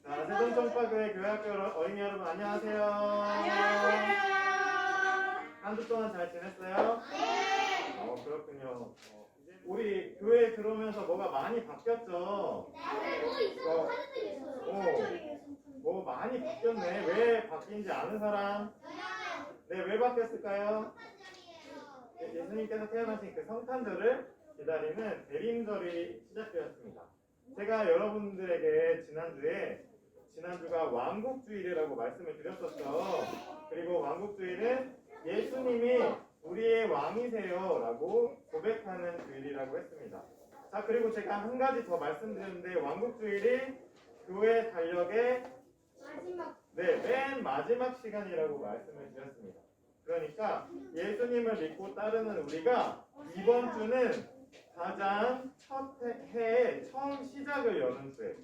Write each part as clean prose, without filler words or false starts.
자, 세종총파교회 교회학교 어린이 여러분 안녕하세요. 안녕하세요. 한 주 동안 잘 지냈어요? 네. 그렇군요. 우리 교회에 들어오면서 뭐가 많이 바뀌었죠? 뭐 많이 바뀌었네. 왜 바뀐지 아는 사람? 네, 왜 바뀌었을까요? 예수님께서 태어나신 그 성탄절을 기다리는 대림절이 시작되었습니다. 제가 여러분들에게 지난주가 왕국주일이라고 말씀을 드렸었죠. 그리고 왕국주일은 예수님이 우리의 왕이세요 라고 고백하는 주일이라고 했습니다. 자, 그리고 제가 한 가지 더 말씀드렸는데 왕국주일이 교회 달력의 맨 마지막 시간이라고 말씀을 드렸습니다. 그러니까 예수님을 믿고 따르는 우리가 이번 주는 가장 첫 해의 처음 시작을 여는 주예요.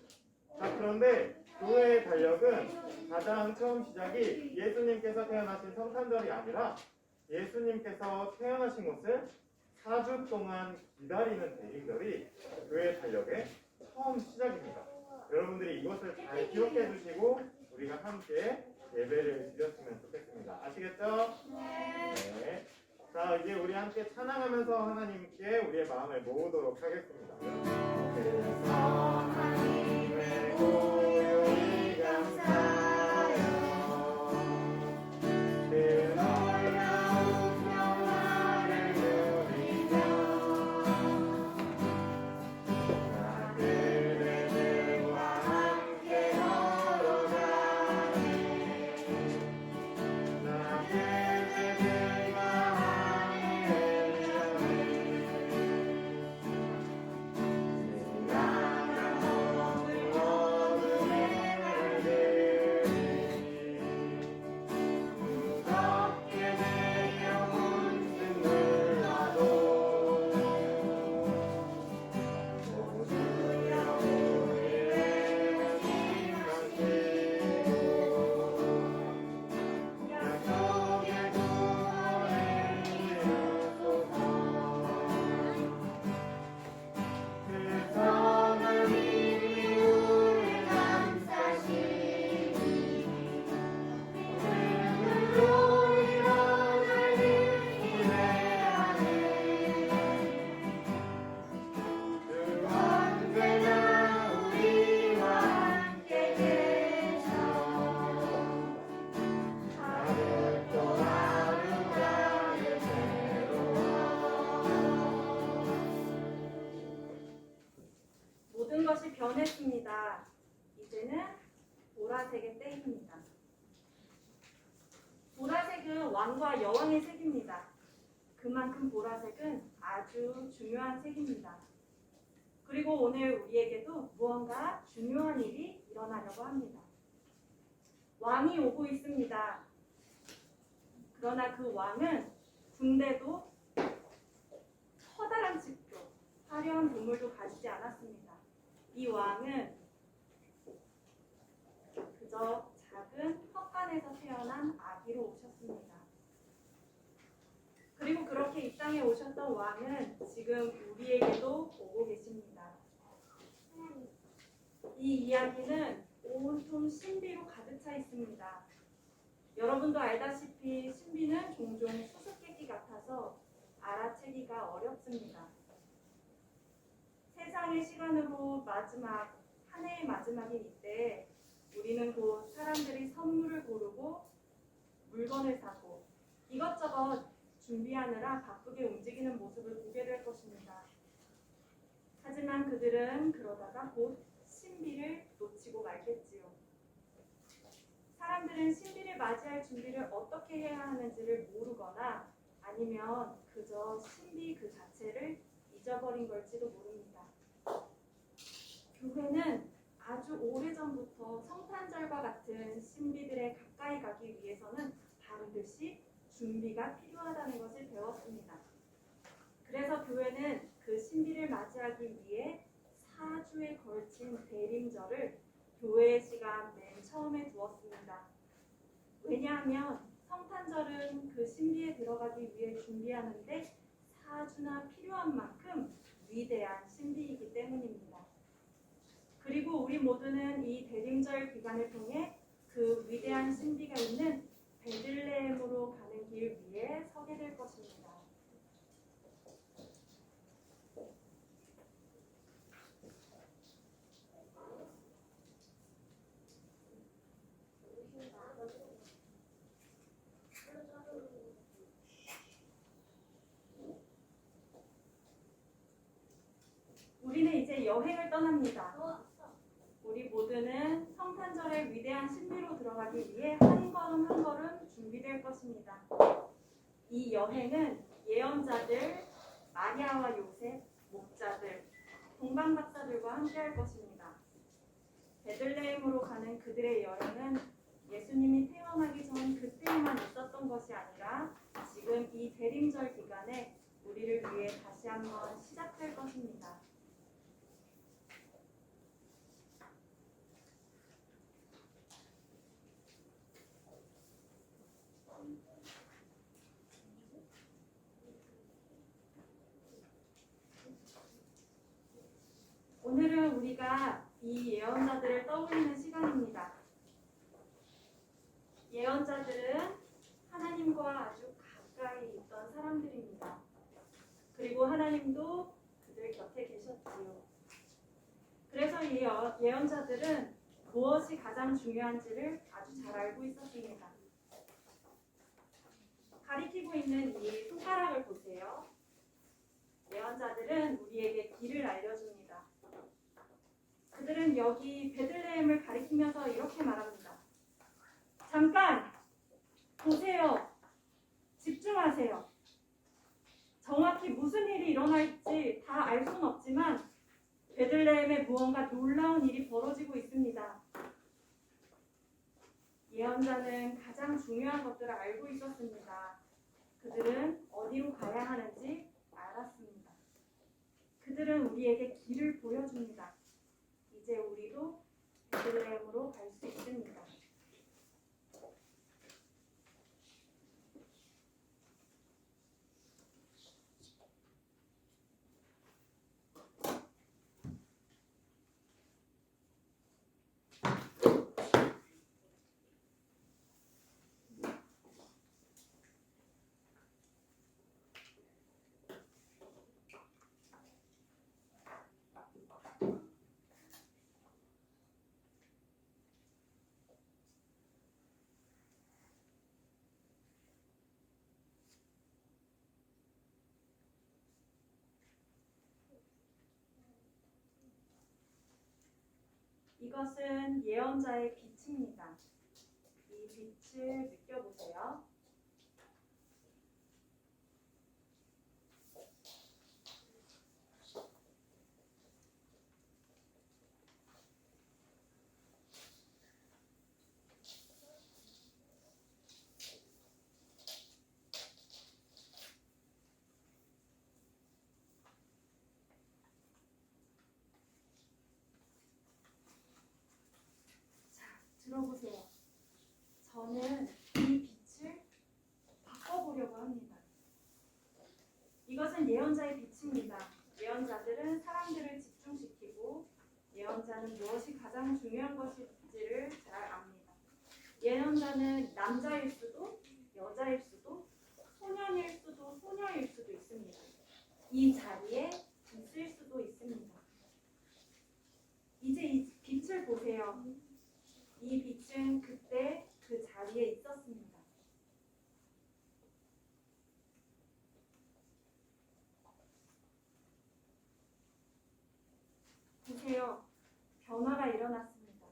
자, 그런데 교회의 달력은 가장 처음 시작이 예수님께서 태어나신 성탄절이 아니라 예수님께서 태어나신 곳을 4주 동안 기다리는 대림절이 교회의 달력의 처음 시작입니다. 여러분들이 이것을 잘 기억해 주시고 우리가 함께 예배를 드렸으면 좋겠습니다. 아시겠죠? 네. 자, 이제 우리 함께 찬양하면서 하나님께 우리의 마음을 모으도록 하겠습니다. 그래서 하나님의 고요히 감사요 그 놀라운 평화를 누리며 나 그대들과 함께 걸어가네 나 그대들과 함께 가네 내가 모든 어둠의 날들이 무겁게 내 영혼 짓눌러도 모두여 우리를 힘하시고 약속의 구원을 이루소서 그 선한 힘이 우리를 감싸시니 오늘도 일어날 기대하네 주 언제나 우리와 함께 계셔 하루 또 하루가 새로워 모든 것이 변했습니다. 이제는 보라색의 때입니다. 보라색은 왕과 여왕의 색입니다. 그만큼 보라색은 아주 중요한 색입니다. 그리고 오늘 우리에게도 무언가 중요한 일이 일어나려고 합니다. 왕이 오고 있습니다. 그러나 그 왕은 군대도 커다란 집도 화려한 보물도 가지지 않았습니다. 이 왕은 그저 작은 헛간에서 태어난 아기로 오셨습니다. 그리고 그렇게 이 땅에 오셨던 왕은 지금 우리에게도 오고 계십니다. 이 이야기는 온통 신비로 가득 차 있습니다. 여러분도 알다시피 신비는 종종 수수께끼 같아서 알아채기가 어렵습니다. 세상의 시간으로 한 해의 마지막인 이때 우리는 곧 사람들이 선물을 고르고 물건을 사고 이것저것 준비하느라 바쁘게 움직이는 모습을 보게 될 것입니다. 하지만 그들은 그러다가 곧 신비를 놓치고 말겠지요. 사람들은 신비를 맞이할 준비를 어떻게 해야 하는지를 모르거나 아니면 그저 신비 그 자체를 잊어버린 걸지도 모릅니다. 교회는 아주 오래전부터 성탄절과 같은 신비들에 가까이 가기 위해서는 반드시 준비가 필요하다는 것을 배웠습니다. 그래서 교회는 그 신비를 맞이하기 위해 4주에 걸친 대림절을 교회의 시간 맨 처음에 두었습니다. 왜냐하면 성탄절은 그 신비에 들어가기 위해 준비하는데 4주나 필요한 만큼 위대한 신비이기 때문입니다. 그리고 그리고 우리 모두는 이 대림절 기간을 통해 그 위대한 신비가 있는 베들레헴으로 가는 길 위에 서게 될 것입니다. 우리는 이제 여행을 떠납니다. 우리 모두는 성탄절의 위대한 신비로 들어가기 위해 한 걸음 한 걸음 준비될 것입니다. 이 여행은 예언자들, 마리아와 요셉, 목자들, 동방 박사들과 함께할 것입니다. 베들레헴으로 가는 그들의 여행은 예수님이 태어나기 전 그때에만 있었던 것이 아니라 지금 이 대림절 기간에 우리를 위해 다시 한번 시작할 것입니다. 오늘은 우리가 이 예언자들을 떠올리는 시간입니다. 예언자들은 하나님과 아주 가까이 있던 사람들입니다. 그리고 하나님도 그들 곁에 계셨지요. 그래서 이 예언자들은 무엇이 가장 중요한지를 아주 잘 알고 있었습니다. 가리키고 있는 이 손가락을 보세요. 예언자들은 우리에게 길을 알려줍니다. 그들은 여기 베들레헴을 가리키면서 이렇게 말합니다. 잠깐! 보세요. 집중하세요. 정확히 무슨 일이 일어날지 다 알 수는 없지만 베들레헴에 무언가 놀라운 일이 벌어지고 있습니다. 예언자는 가장 중요한 것들을 알고 있었습니다. 그들은 어디로 가야 하는지 알았습니다. 그들은 우리에게 길을 보여줍니다. 이제 우리도 베들레헴으로 갈 수 있습니다. 이것은 예언자의 빛입니다. 이 빛을 느껴보세요. 들어보세요. 저는 이 빛을 바꿔보려고 합니다. 이것은 예언자의 빛입니다. 예언자들은 사람들을 집중시키고 예언자는 무엇이 가장 중요한 것인지를 잘 압니다. 예언자는 남자일 수도 여자일 수도 소년일 수도 소녀일 수도 있습니다. 이 자리에 있을 수도 있습니다. 이제 이 빛을 보세요. 이 빛은 그때 그 자리에 있었습니다. 보세요. 변화가 일어났습니다.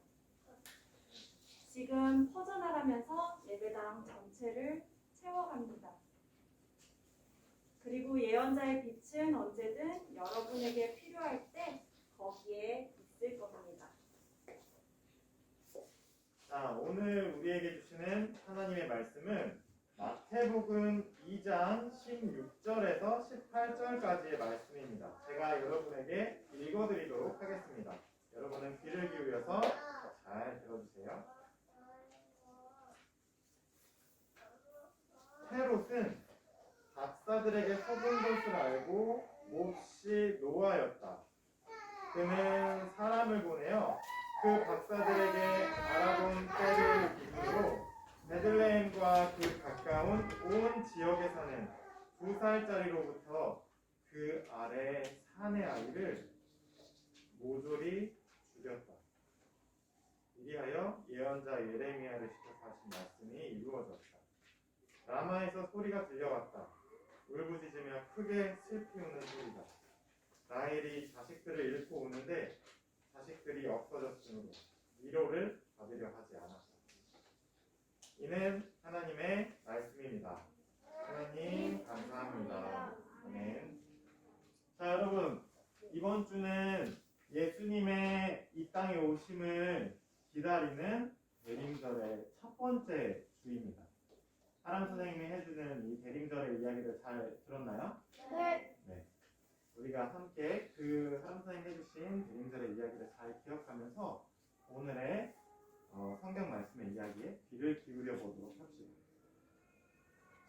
지금 퍼져나가면서 예배당 전체를 채워갑니다. 그리고 예언자의 빛은 언제든 여러분에게 필요할 때 거기에 있을 겁니다. 자, 오늘 우리에게 주시는 하나님의 말씀은 마태복음 2장 16절에서 18절까지의 말씀입니다. 제가 여러분에게 읽어드리도록 하겠습니다. 여러분은 귀를 기울여서 잘 들어주세요. 헤롯은 박사들에게 속은 것을 알고 몹시 노하였다. 그는 사람을 보내요. 그 박사들에게 알아본 때를 기준으로 베들레헴과 그 가까운 온 지역에 사는 2살짜리로부터 그 아래 사내 아이를 모조리 죽였다. 이리하여 예언자 예레미야를 시켜서 하신 말씀이 이루어졌다. 라마에서 소리가 들려왔다. 울부짖으며 크게 슬피 우는 소리다. 라헬이 자식들을 잃고 오는데 자식들이 없어졌으므로 위로를 받으려 하지 않았다. 이는 하나님의 말씀입니다. 하나님 감사합니다. 아멘. 자, 여러분, 이번 주는 예수님의 이 땅에 오심을 기다리는 대림절의 첫 번째 주입니다. 하람 선생님이 해주는 이 대림절의 이야기를 잘 들었나요? 네. 네. 우리가 함께 그 하람 선생님이 해주신 대림절의 이야기를 잘 기억하면서 오늘의 성경 말씀의 이야기에 귀를 기울여 보도록 합시다.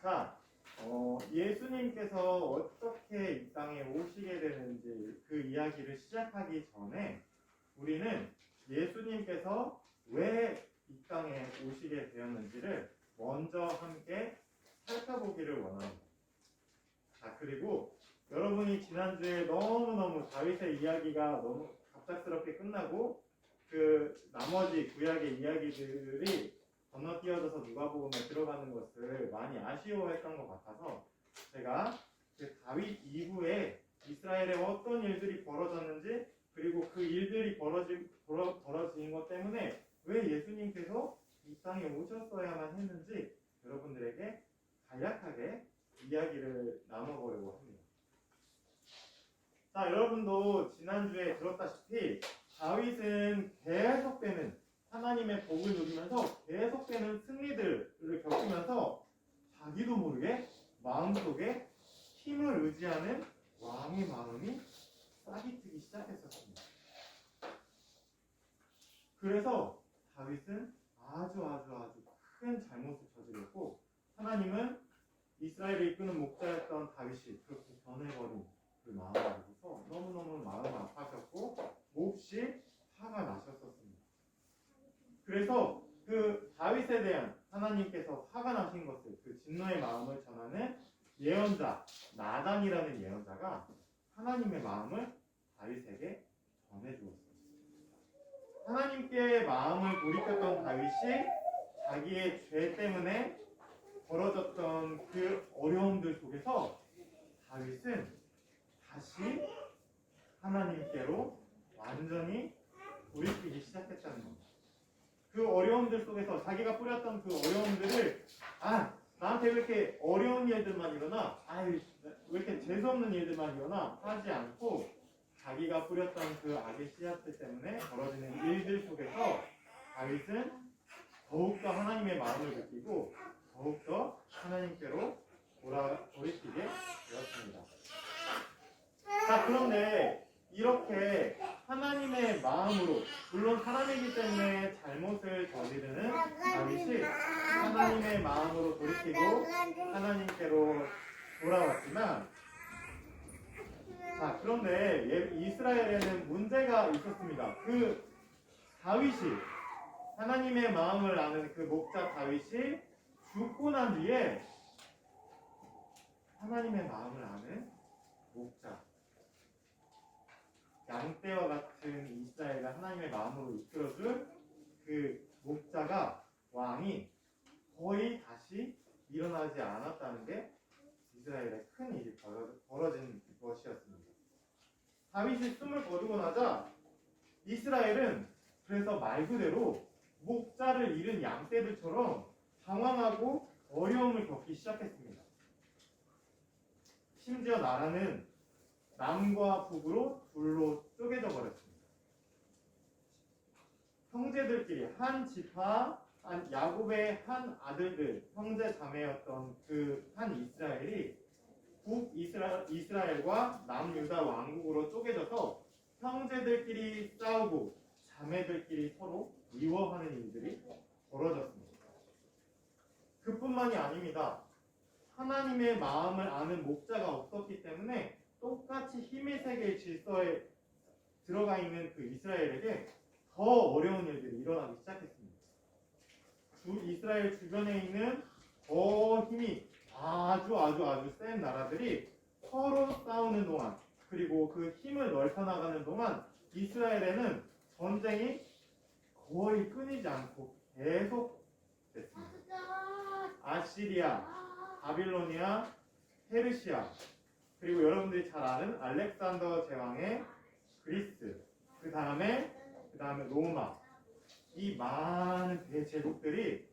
자, 예수님께서 어떻게 이 땅에 오시게 되는지 그 이야기를 시작하기 전에 우리는 예수님께서 왜 이 땅에 오시게 되었는지를 먼저 함께 살펴보기를 원합니다. 자, 그리고 여러분이 지난주에 너무너무 다윗의 이야기가 너무 갑작스럽게 끝나고 그 나머지 구약의 이야기들이 건너뛰어져서 누가복음에 들어가는 것을 많이 아쉬워했던 것 같아서 제가 그 다윗 이후에 이스라엘에 어떤 일들이 벌어졌는지 그리고 그 일들이 벌어진 것 때문에 왜 예수님께서 이 땅에 오셨어야만 했는지 여러분들에게 간략하게 이야기를 나눠보려고 합니다. 자, 여러분도 지난주에 들었다시피 다윗은 계속되는 하나님의 복을 누리면서 계속되는 승리들을 겪으면서 자기도 모르게 마음속에 힘을 의지하는 왕의 마음이 싹이 트기 시작했었습니다. 그래서 다윗은 아주 큰 잘못을 저질렀고 하나님은 이스라엘을 이끄는 목자였던 다윗이 그렇게 변해버린 그 마음을 보고서 너무너무 마음이 아파하셨고 몹시 화가 나셨었습니다. 그래서 그 다윗에 대한 하나님께서 화가 나신 것을 그 진노의 마음을 전하는 예언자 나단이라는 예언자가 하나님의 마음을 다윗에게 전해주었습니다. 하나님께 마음을 돌이켰던 다윗이 자기의 죄 때문에 벌어졌던 그 어려움들 속에서 다윗은 다시 하나님께로 완전히 돌이키기 시작했다는 겁니다. 그 어려움들 속에서 자기가 뿌렸던 그 어려움들을 나한테 왜 이렇게 어려운 일들만 일어나? 왜 이렇게 재수없는 일들만 일어나? 하지 않고 자기가 뿌렸던 그 악의 씨앗들 때문에 벌어지는 일들 속에서 다윗은 더욱더 하나님의 마음을 느끼고 더욱더 하나님께로 돌이키게 되었습니다. 자, 그런데 이렇게 하나님의 마음으로, 물론 사람이기 때문에 잘못을 저지르는 다윗이 하나님의 마음으로 돌이키고 하나님께로 돌아왔지만, 자, 그런데 이스라엘에는 문제가 있었습니다. 그 다윗이, 하나님의 마음을 아는 그 목자 다윗이 죽고 난 뒤에 하나님의 마음을 아는 목자, 양떼와 같은 이스라엘을 하나님의 마음으로 이끌어줄 그 목자가, 왕이 거의 다시 일어나지 않았다는 게 이스라엘의 큰 일이 벌어진 것이었습니다. 다윗이 숨을 거두고 나자 이스라엘은 그래서 말 그대로 목자를 잃은 양떼들처럼 방황하고 어려움을 겪기 시작했습니다. 심지어 나라는 남과 북으로 둘로 쪼개져 버렸습니다. 형제들끼리 한 지파, 야곱의 한 아들들, 형제 자매였던 그 한 이스라엘이 북이스라엘과 남유다 왕국으로 쪼개져서 형제들끼리 싸우고 자매들끼리 서로 미워하는 일들이 벌어졌습니다. 그뿐만이 아닙니다. 하나님의 마음을 아는 목자가 없었기 때문에 똑같이 힘의 세계의 질서에 들어가 있는 그 이스라엘에게 더 어려운 일들이 일어나기 시작했습니다. 이스라엘 주변에 있는 더 힘이 아주 센 나라들이 서로 싸우는 동안, 그리고 그 힘을 넓혀 나가는 동안 이스라엘에는 전쟁이 거의 끊이지 않고 계속 됐습니다. 아시리아, 바빌로니아, 페르시아, 그리고 여러분들이 잘 아는 알렉산더 제왕의 그리스, 그 다음에 로마, 이 많은 대제국들이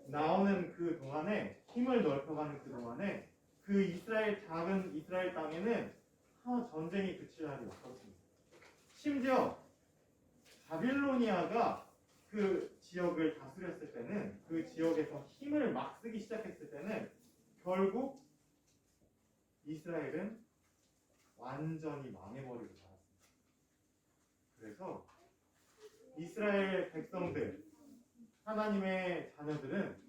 나오는 그 동안에, 힘을 넓혀가는 그 동안에 그 작은 이스라엘 땅에는 전쟁이 그칠 날이 없었습니다. 심지어 바빌로니아가 그 지역을 다스렸을 때는, 그 지역에서 힘을 막 쓰기 시작했을 때는 결국 이스라엘은 완전히 망해버리고 말았습니다. 그래서 이스라엘 백성들, 하나님의 자녀들은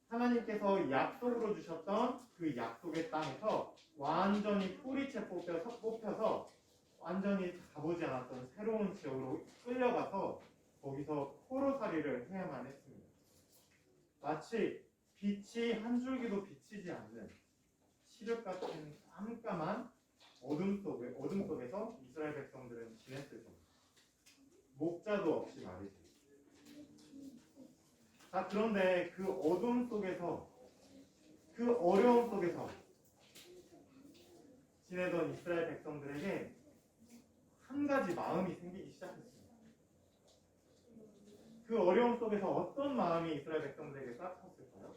하나님께서 약속으로 주셨던 그 약속의 땅에서 완전히 뿌리채 뽑혀서 완전히 가보지 않았던 새로운 지역으로 끌려가서 거기서 포로살이를 해야만 했습니다. 마치 빛이 한 줄기도 비치지 않는 칠흑 같은 깜깜한 어둠 속에서 이스라엘 백성들은 지냈을 겁니다. 목자도 없이 말이죠. 자, 그런데 그 어둠 속에서, 그 어려움 속에서 지내던 이스라엘 백성들에게 한 가지 마음이 생기기 시작했습니다. 그 어려움 속에서 어떤 마음이 이스라엘 백성들에게 싹텄을까요?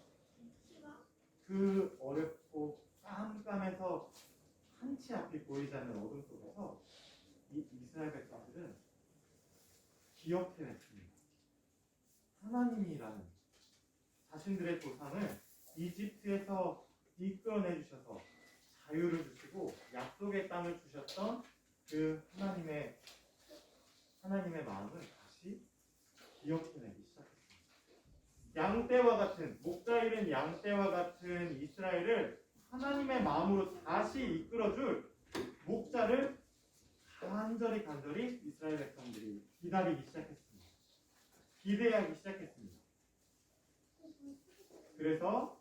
그 어렵고 깜깜해서 한치 앞이 보이지 않는 어둠 속에서 이스라엘 백성들은 기억해냈습니다. 하나님이라는 자신들의 조상을 이집트에서 이끌어내 주셔서 자유를 주시고 약속의 땅을 주셨던 그 하나님의 마음을 다시 기억해내기 시작했습니다. 양떼와 같은, 목자 잃은 양떼와 같은 이스라엘을 하나님의 마음으로 다시 이끌어줄 목자를 간절히 이스라엘 백성들이 기다리기 시작했습니다. 기대하기 시작했습니다. 그래서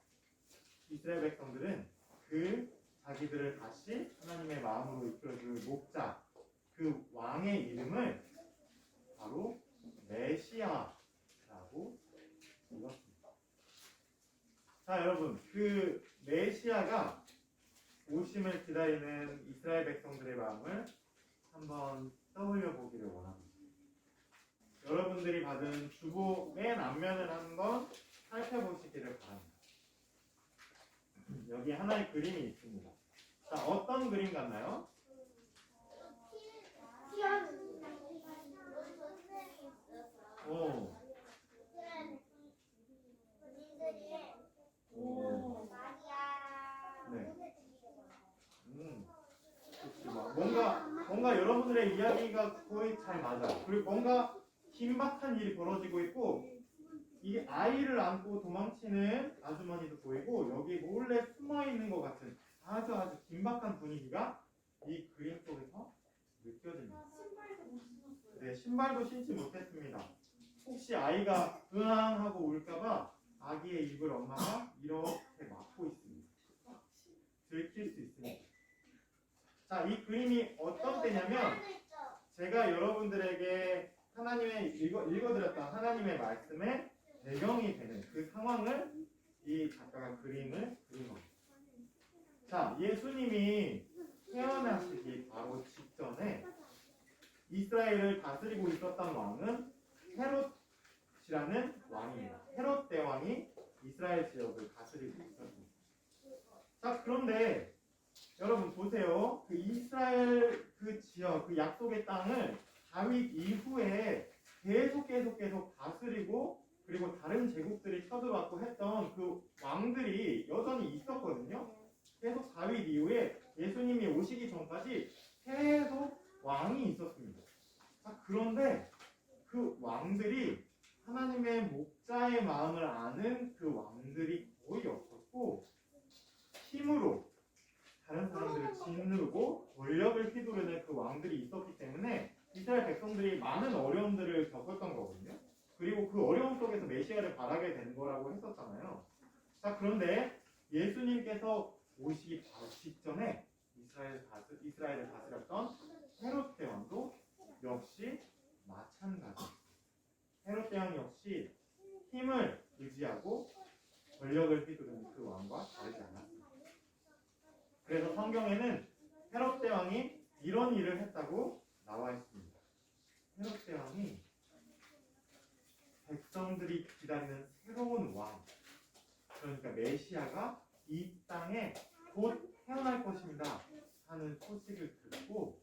이스라엘 백성들은 그 자기들을 다시 하나님의 마음으로 이끌어줄 목자, 그 왕의 이름을 바로 메시아라고 불렀습니다. 자, 여러분, 그 메시아가 오심을 기다리는 이스라엘 백성들의 마음을 한번 떠올려 보기를 원합니다. 여러분들이 받은 주보 맨 앞면을 한번 살펴보시기를 바랍니다. 여기 하나의 그림이 있습니다. 자, 어떤 그림 같나요? 오. 네. 뭔가 여러분들의 이야기가 거의 잘 맞아요. 그리고 뭔가 긴박한 일이 벌어지고 있고, 이게 아이를 안고 도망치는 아주머니도 보이고, 여기 몰래 숨어 있는 것 같은 아주 긴박한 분위기가 이 그림 속에서 느껴집니다. 네, 신발도 신지 못했습니다. 혹시 아이가 으앙 하고 울까봐 아기의 입을 엄마가 이렇게 막고 있습니다. 들킬 수 있습니다. 자, 이 그림이 어떤 때냐면, 제가 여러분들에게 읽어드렸던 하나님의 말씀의 배경이 되는 그 상황을 이 작가가 그림을 그린 겁니다. 자, 예수님이 태어나시기 바로 직전에 이스라엘을 다스리고 있었던 왕은 헤롯이라는 왕입니다. 헤롯 대왕이 이스라엘 지역을 다스리고 있었습니다. 자, 그런데 여러분 보세요. 그 이스라엘 그 지역, 그 약속의 땅을 다윗 이후에 계속 다스리고, 그리고 다른 제국들이 쳐들어왔고 했던 그 왕들이 여전히 있었거든요. 계속 다윗 이후에 예수님이 오시기 전까지 계속 왕이 있었습니다. 자, 그런데 그 왕들이 하나님의 목자의 마음을 아는 그 왕들이 거의 없었고, 힘으로 다른 사람들을 짓누르고 권력을 휘두르는 그 왕들이 있었기 때문에 이스라엘 백성들이 많은 어려움들을 겪었던 거거든요. 그리고 그 어려움 속에서 메시아를 바라게 된 거라고 했었잖아요. 자, 그런데 예수님께서 오시기 바로 직전에 이스라엘을 다스렸던 헤롯 대왕도 역시 마찬가지. 헤롯 대왕 역시 힘을 의지하고 권력을 휘두르는 그 왕과 다르지 않았습니다. 그래서 성경에는 헤롯 대왕이 이런 일을 했다고 나와 있습니다. 헤롯 대왕이 백성들이 기다리는 새로운 왕, 그러니까 메시아가 이 땅에 곧 태어날 것입니다 하는 소식을 듣고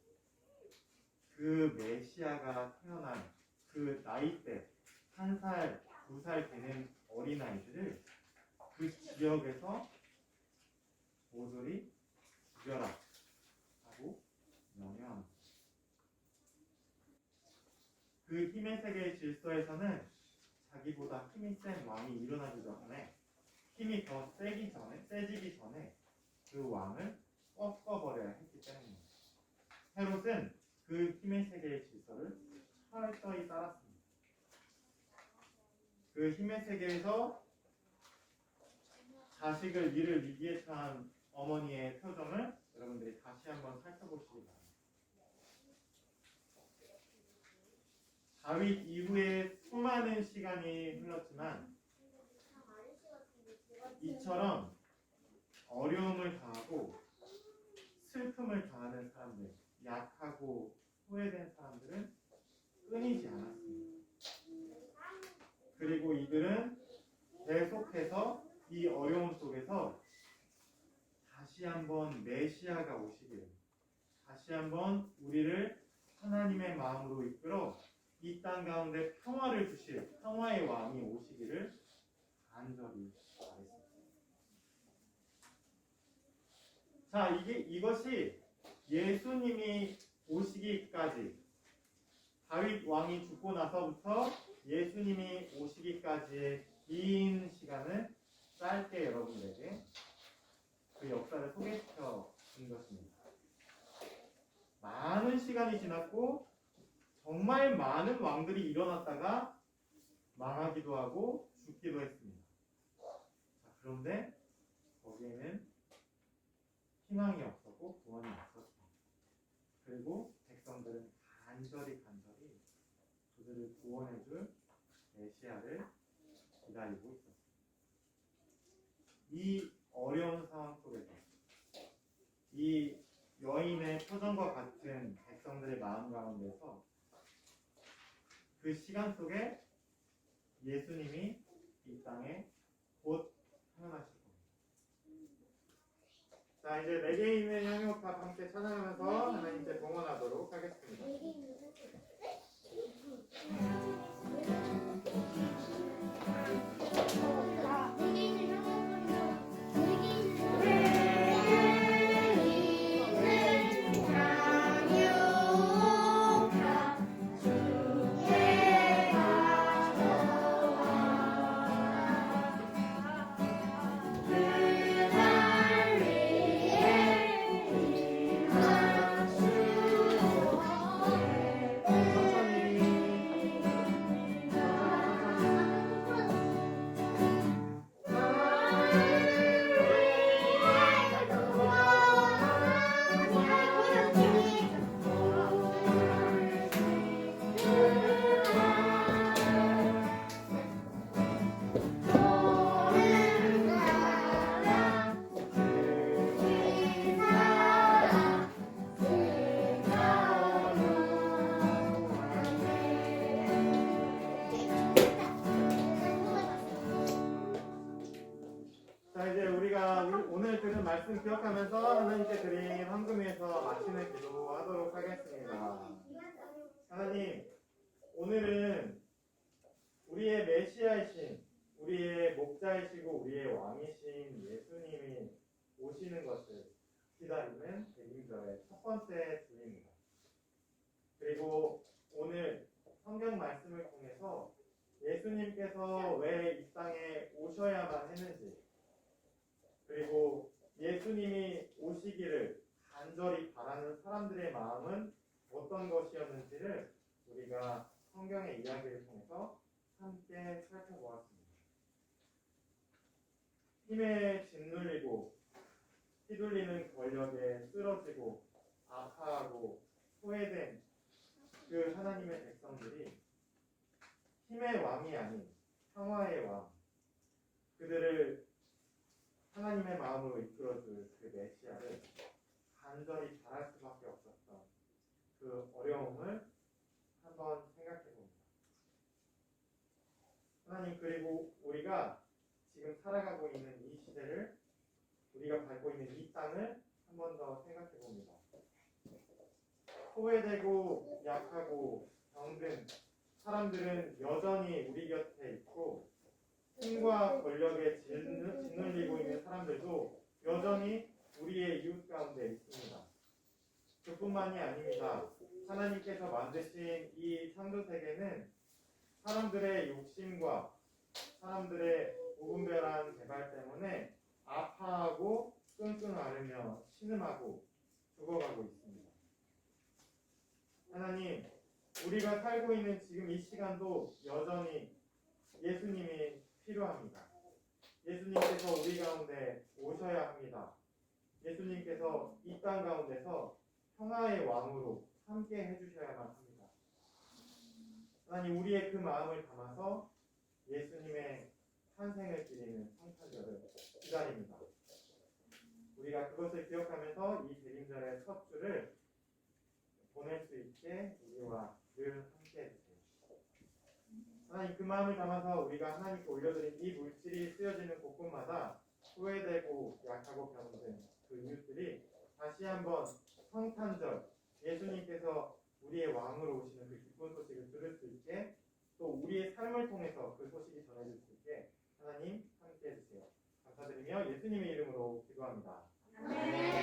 그 메시아가 태어난 그 나이대 1살, 2살 되는 어린아이들을 그 지역에서 모조리 죽여라 하고 명령합니다. 그 힘의 세계의 질서에서는 자기보다 힘이 센 왕이 일어나기 전에 힘이 더 세지기 전에 그 왕을 꺾어버려야 했기 때문입니다. 헤롯은 그 힘의 세계의 질서를 철저히 따랐습니다. 그 힘의 세계에서 자식을 잃을 위기에 처한 어머니의 표정을 여러분들이 다시 한번 살펴보시기 바랍니다. 다윗 이후에 수많은 시간이 흘렀지만 이처럼 어려움을 당하고 슬픔을 당하는 사람들, 약하고 소외된 사람들은 끊이지 않았습니다. 그리고 이들은 계속해서 이 어려움 속에서 다시 한번 메시아가 오시기를, 다시 한번 우리를 하나님의 마음으로 이끌어 이 땅 가운데 평화를 주실 평화의 왕이 오시기를 간절히 바랬습니다. 자, 이것이 예수님이 오시기까지, 다윗 왕이 죽고 나서부터 예수님이 오시기까지의 긴 시간을 짧게 여러분들에게 그 역사를 소개시켜 준 것입니다. 많은 시간이 지났고 정말 많은 왕들이 일어났다가 망하기도 하고 죽기도 했습니다. 자, 그런데 거기에는 희망이 없었고 구원이 없었습니다. 그리고 백성들은 간절히 그들을 구원해줄 메시아를 기다리고 있었습니다. 이 어려운 상황 속에서 이 여인의 표정과 같은 백성들의 마음 가운데서 그 시간 속에 예수님이 이 땅에 곧 태어나실 겁니다. 자, 이제 내게 있는 향유탑 함께 찬양하면서 하나님께 봉헌하도록 하겠습니다. 오늘 들은 말씀 기억하면서 하나님께 드린 헌금 위에서 마치는 기도하도록 하겠습니다. 하나님, 오늘은 우리의 메시아이신, 우리의 목자이시고 우리의 왕이신 예수님이 오시는 것을 기다리는 백인들의 첫 번째 주입니다. 그리고 오늘 성경 말씀을 통해서 예수님께서 왜 이 땅에 오셔야만 했는지, 그리고 예수님이 오시기를 간절히 바라는 사람들의 마음은 어떤 것이었는지를 우리가 성경의 이야기를 통해서 함께 살펴보았습니다. 힘에 짓눌리고 휘둘리는 권력에 쓰러지고 아파하고 소외된 그 하나님의 백성들이 힘의 왕이 아닌 평화의 왕, 그들을 하나님의 마음으로 이끌어줄 그 메시아를 간절히 바랄 수밖에 없었던 그 어려움을 한번 생각해 봅니다. 하나님, 그리고 우리가 지금 살아가고 있는 이 시대를, 우리가 밟고 있는 이 땅을 한 번 더 생각해 봅니다. 소외되고 약하고 병든 사람들은 여전히 우리 곁에 있고, 힘과 권력에 짓눌리고 있는 사람들도 여전히 우리의 이웃 가운데 있습니다. 그뿐만이 아닙니다. 하나님께서 만드신 이 창조 세계는 사람들의 욕심과 사람들의 무분별한 개발 때문에 아파하고 끙끙 앓으며 신음하고 죽어가고 있습니다. 하나님, 우리가 살고 있는 지금 이 시간도 여전히 예수님이 필요합니다. 예수님께서 우리 가운데 오셔야 합니다. 예수님께서 이 땅 가운데서 평화의 왕으로 함께 해주셔야만 합니다. 하나님, 우리의 그 마음을 담아서 예수님의 탄생을 기리는 성탄절을 기다립니다. 우리가 그것을 기억하면서 이 대림절의 첫 주를 보낼 수 있게 우리와 늘 함께 해주세요. 하나님, 그 마음을 담아서 우리가 하나님께 올려드린 이 물질이 쓰여지는 곳곳마다 소외되고 약하고 병든 그 이웃들이 다시 한번 성탄절, 예수님께서 우리의 왕으로 오시는 그 기쁜 소식을 들을 수 있게, 또 우리의 삶을 통해서 그 소식이 전해질 수 있게 하나님 함께 해주세요. 감사드리며 예수님의 이름으로 기도합니다. 아멘.